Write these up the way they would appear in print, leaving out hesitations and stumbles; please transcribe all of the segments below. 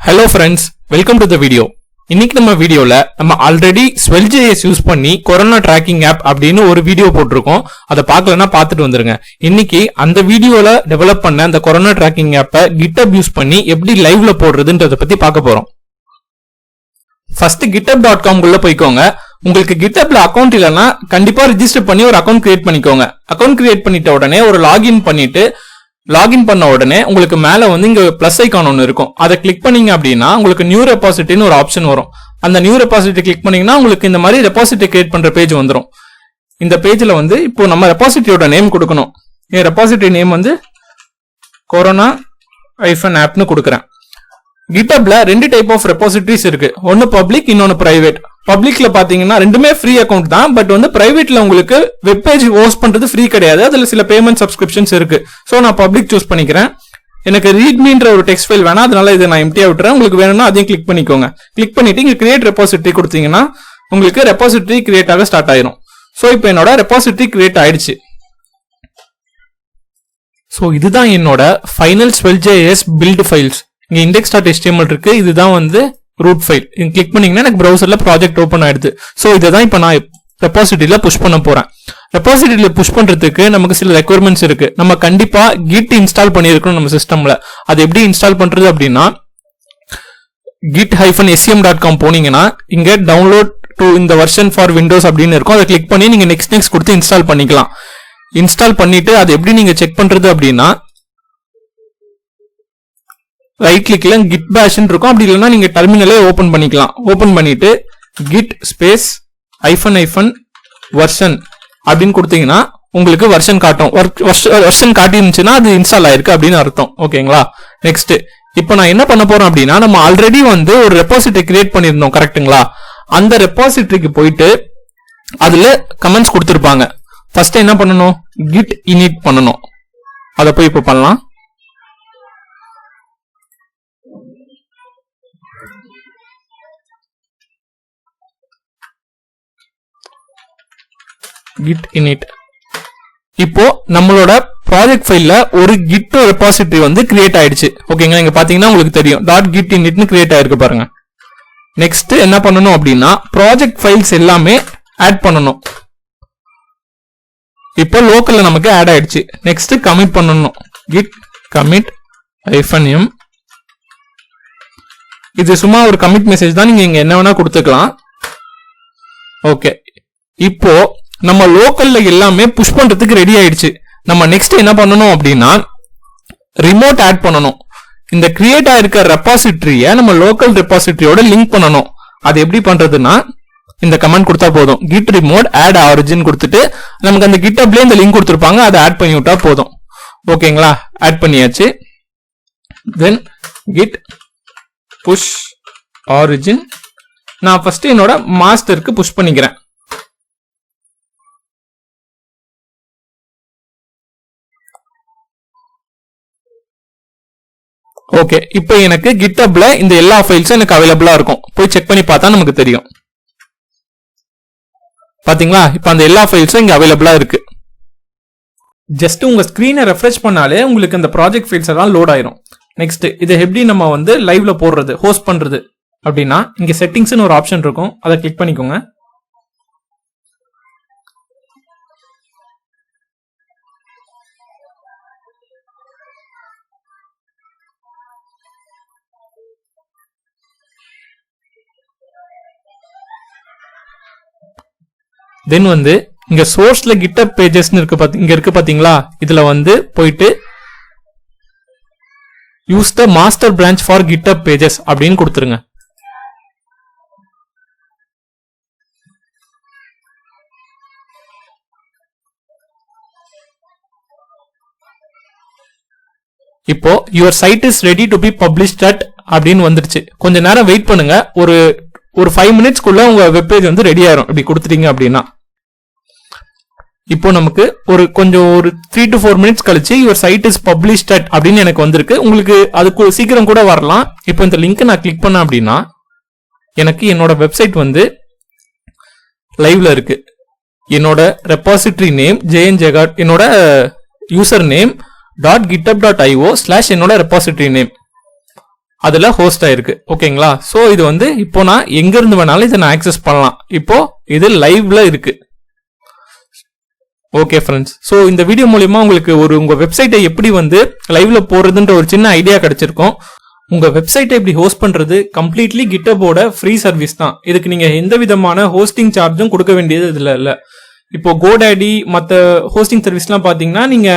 Hello friends, welcome to the video. இன்னைக்கு நம்ம வீடியோல நம்ம ஆல்ரெடி Svelte.js யூஸ் பண்ணி கொரோனா ட்ராக்கிங் ஆப் அப்படின்னு ஒரு வீடியோ போட்டிருக்கோம். அதை பார்க்கலன்னா பார்த்துட்டு வந்துருங்க. இன்னைக்கு அந்த வீடியோல டெவலப் பண்ண அந்த கொரோனா ட்ராக்கிங் ஆப்பை Github யூஸ் பண்ணி எப்படி லைவ்ல போடுறதுன்றத பத்தி பார்க்க போறோம். ஃபர்ஸ்ட் github.com குள்ள போய்க்கோங்க. உங்களுக்கு Githubல அக்கவுண்ட் இல்லைன்னா கண்டிப்பா ரெஜிஸ்டர் பண்ணி ஒரு அக்கவுண்ட் கிரியேட் பண்ணிக்கோங்க. அக்கவுண்ட் கிரியேட் பண்ணிட்ட உடனே ஒரு லாகின் பண்ணிட்டு லாகின் பண்ண உடனே உங்களுக்கு மேல வந்து இங்க பிளஸ் ஐகான் ஒன்று இருக்கும். அதை கிளிக் பண்ணீங்க அப்படின்னா உங்களுக்கு நியூ ரெபாசிட்டரின்னு ஒரு ஆப்ஷன் வரும். அந்த நியூ ரெபாசிட்டரி கிளிக் பண்ணீங்கன்னா உங்களுக்கு இந்த மாதிரி ரெபாசிட்டரி கிரியேட் பண்ற பேஜ் வந்துடும். இந்த பேஜ்ல வந்து இப்போ நம்ம ரெபாசிட்டரியோட நேம் கொடுக்கணும். என் ரெபாசிட்டரி நேம் வந்து கொரோனா -ஆப்னு கொடுக்குறேன். Githubல ரெண்டு டைப் ஆஃப் ரெபாசிட்டரிஸ் இருக்கு. ஒன்னு பப்ளிக், இன்னொன்னு பிரைவேட். பப்ளிக்ல பாத்தீங்கன்னா ரெண்டுமே ஃப்ரீ அக்கவுண்ட் தான். பட் வந்து பிரைவேட்ல உங்களுக்கு வெப் பேஜ் ஹோஸ்ட் பண்றது ஃப்ரீ கிடையாது. அதுல சில பேமெண்ட் சப்ஸ்கிரிப்ஷன்ஸ் இருக்கு. சோ நான் பப்ளிக் சூஸ் பண்ணிக்கிறேன். எனக்கு ரீட்மீன்ற ஒரு டெக்ஸ்ட் ஃபைல் வேணா, அதனால இதை நான் எம்டியா விட்டுறேன். உங்களுக்கு வேணும்னா அதையும் கிளிக் பண்ணிக்கோங்க. கிளிக் பண்ணிட்டு இங்க கிரியேட் ரெபாசிட்டரி கொடுத்தீங்கன்னா உங்களுக்கு ரெபாசிட்டரி கிரியேட் ஆக ஸ்டார்ட் ஆயிரும். சோ இப்போ என்னோட ரெபாசிட்டரி கிரியேட் ஆயிடுச்சு. சோ இதுதான் என்னோட ஃபைனல் Svelte.js பில்ட் ஃபைல்ஸ். இங்க index.html இருக்கு. இதுதான் வந்து ரூட் ஃபைல். கிளிக் பண்ணீங்கன்னா எனக்கு ப்ரௌசர்ல ப்ராஜெக்ட் ஓபன் ஆயிடுது. சோ இதான் இப்போ நான் ரெபாசிட்டரியில புஷ் பண்ண போறேன். ரெபாசிட்டரியில புஷ் பண்றதுக்கு நமக்கு சில ரெக்யர்மெண்ட்ஸ் இருக்கு. நம்ம கண்டிப்பா git இன்ஸ்டால் பண்ணியிருக்கணும் நம்ம சிஸ்டம்ல. அது எப்படி இன்ஸ்டால் பண்றது அப்படின்னா git-scm.com போனீங்கன்னா இங்க டவுன்லோட் டு இந்த வெர்ஷன் ஃபார் விண்டோஸ் அப்படின்னு இருக்கும். அதை கிளிக் பண்ணி நீங்க நெக்ஸ்ட் கொடுத்து இன்ஸ்டால் பண்ணிக்கலாம். இன்ஸ்டால் பண்ணிட்டு அது எப்படி நீங்க செக் பண்றது அப்படின்னா ரைட் கிளிக்ல git bash இருக்கும். அப்படி இல்லைன்னா நீங்க டெர்மினலே ஓபன் பண்ணிக்கலாம். ஓபன் பண்ணிட்டு git ஸ்பேஸ் -version அப்படின்னு கொடுத்தீங்கன்னா உங்களுக்கு வெர்ஷன் காட்டும். வெர்ஷன் காட்டி இருந்துச்சுன்னா அது இன்ஸ்டால் ஆயிருக்கு அப்படின்னு அர்த்தம். ஓகேங்களா? நெக்ஸ்ட் இப்போ நான் என்ன பண்ண போறேன் அப்படின்னா நம்ம ஆல்ரெடி வந்து ஒரு ரெபாசிட்டரி கிரியேட் பண்ணியிருந்தோம். கரெக்ட்டுங்களா? அந்த ரெபாசிட்டரிக்கு போயிட்டு அதுல கமெண்ட்ஸ் கொடுத்துருப்பாங்க. ஃபர்ஸ்ட் என்ன பண்ணணும்? git init பண்ணணும். அதை போய் இப்போ பண்ணலாம். git init. இப்போ நம்மளோட ப்ராஜெக்ட் ஃபைல்ல ஒரு git ரெபாசிட்டரி வந்து கிரியேட் ஆயிடுச்சு. ஓகேங்களா? இங்க பாத்தீங்கன்னா உங்களுக்கு தெரியும் .git initனு கிரியேட் ஆயிருக்கு பாருங்க. நெக்ஸ்ட் என்ன பண்ணணும் அப்படின்னா ப்ராஜெக்ட் ஃபைல்ஸ் எல்லாமே ஆட் பண்ணணும். இப்போ லோக்கல்ல நமக்கு ஆட் ஆயிடுச்சு. நெக்ஸ்ட் கமிட் பண்ணணும். git commit -m. இது சும்மா ஒரு கமிட் மெசேஜ் தான். நீங்க இங்க என்ன வேணா கொடுத்துக்கலாம். ஓகே, இப்போ நம்ம லோக்கல்ல எல்லாமே புஷ் பண்றதுக்கு ரெடி ஆயிடுச்சு. நம்ம நெக்ஸ்ட் என்ன பண்ணணும் அப்படின்னா ரிமோட் ஆட் பண்ணணும். இந்த கிரியேட் ஆயிருக்க ரெபாசிட்டரிய நம்ம லோக்கல் ரெபாசிட்டரியோட லிங்க் பண்ணணும். அது எப்படி பண்றதுன்னா இந்த கமெண்ட் கொடுத்தா போதும். git remote add origin கொடுத்துட்டு நமக்கு அந்த Githubல இந்த லிங்க் கொடுத்துருப்பாங்க. அதை ஆட் பண்ணி விட்டா போதும். ஓகேங்களா? ஆட் பண்ணியாச்சு. தென் git push origin. நான் ஃபர்ஸ்ட் என்னோட மாஸ்டருக்கு புஷ் பண்ணிக்கிறேன். ஓகே, இப்போ எனக்கு Githubல இந்த எல்லா ஃபைல்ஸும் எனக்கு அவைலபிளா இருக்கும். போய் செக் பண்ணி பார்த்தா நமக்கு தெரியும். பாத்தீங்களா? இப்போ அந்த எல்லா ஃபைல்ஸும் இங்க அவைலபிளா இருக்கு. ஜஸ்ட் உங்க ஸ்கிரீனை ரெஃப்ரெஷ் பண்ணாலே உங்களுக்கு அந்த ப்ராஜெக்ட் ஃபைல்ஸ் எல்லாம் லோட் ஆயிரும். நெக்ஸ்ட் இதை எப்படி நம்ம வந்து லைவ்ல போடுறது, ஹோஸ்ட் பண்றது அப்படின்னா இங்க செட்டிங்ஸ்னு ஒரு ஆப்ஷன் இருக்கும். அதை கிளிக் பண்ணிக்கோங்க. தென் வந்து இங்க சோர்ஸ்ல GitHub பேஜஸ் இங்க இருக்கு பாத்தீங்களா? இதுல வந்து போயிட்டு use the master branch for GitHub pages அப்படின்னு கொடுத்துருங்க. இப்போ your site is ready to be published at அப்படின்னு வந்துருச்சு. கொஞ்ச நேரம் வெயிட் பண்ணுங்க. ஒரு 5 மினிட்ஸ்க்குள்ள உங்க வெப் பேஜ் வந்து ரெடி ஆயிரும். இப்படி கொடுத்துட்டீங்க அப்படின்னா இப்போ நமக்கு ஒரு 3 to 4 மினிட்ஸ் கழிச்சு your site is published at அப்படின்னு எனக்கு வந்திருக்கு. உங்களுக்கு அதுக்கு சீக்கிரம் கூட வரலாம். இப்போ இந்த லிங்கை நான் கிளிக் பண்ண அப்படின்னா எனக்கு என்னோட வெப்சைட் வந்து லைவ்ல இருக்கு. என்னோட ரெபாசிட்டரி நேம் jnjagat, என்னோட யூசர் நேம் .github.io/ என்னோட ரெபாசிட்டரி நேம். அதுல ஹோஸ்ட் ஆயிருக்கு. ஓகேங்களா? சோ இது வந்து இப்போ நான் எங்க இருந்து வேணாலும் இதை நான் ஆக்சஸ் பண்ணலாம். இப்போ இது லைவ்ல இருக்கு. ஓகே ஃப்ரெண்ட்ஸ், ஸோ இந்த வீடியோ மூலியமா உங்களுக்கு உங்க வெப்சைட்டை எப்படி வந்து லைவ்ல போறதுன்ற ஒரு சின்ன ஐடியா கிடைச்சிருக்கும். உங்க வெப்சைட்டை எப்படி ஹோஸ்ட் பண்றது கம்ப்ளீட்லி கிட்டபோட ஃப்ரீ சர்வீஸ் தான். இதுக்கு நீங்க எந்த விதமான ஹோஸ்டிங் சார்ஜும் கொடுக்க வேண்டியது இதுல இல்ல. இப்போ கோடாடி மற்ற ஹோஸ்டிங் சர்வீஸ்லாம் பாத்தீங்கன்னா நீங்க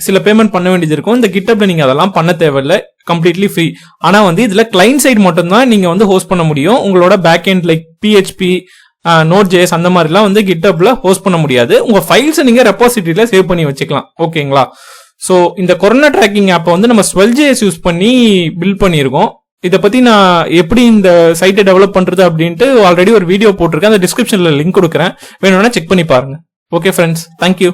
சில பேமெண்ட் பண்ண வேண்டியது இருக்கும். இந்த கிட்டப்ல நீங்க அதெல்லாம் பண்ண தேவையில்லை, கம்ப்ளீட்லி ஃப்ரீ. ஆனா வந்து இதுல கிளைண்ட் சைடு மட்டும் தான் நீங்க வந்து ஹோஸ்ட் பண்ண முடியும். உங்களோட back end like PHP Node.js அந்த மாதிரிலாம் வந்து கிட்டப்ல ஹோஸ்ட் பண்ண முடியாது. உங்க ஃபைல்ஸை நீங்க ரெபாசிட்டரியில சேவ் பண்ணி வச்சுக்கலாம். ஓகேங்களா? ஸோ இந்த கொரோனா ட்ராக்கிங் ஆப்பை வந்து நம்ம Svelte.js யூஸ் பண்ணி பில்ட் பண்ணியிருக்கோம். இதை பத்தி நான் எப்படி இந்த சைட்டை டெவலப் பண்றது அப்படின்ட்டு ஆல்ரெடி ஒரு வீடியோ போட்டிருக்கேன். அந்த டிஸ்கிரிப்ஷன்ல லிங்க் கொடுக்குறேன், வேணும்னா செக் பண்ணி பாருங்க. Okay friends, thank you.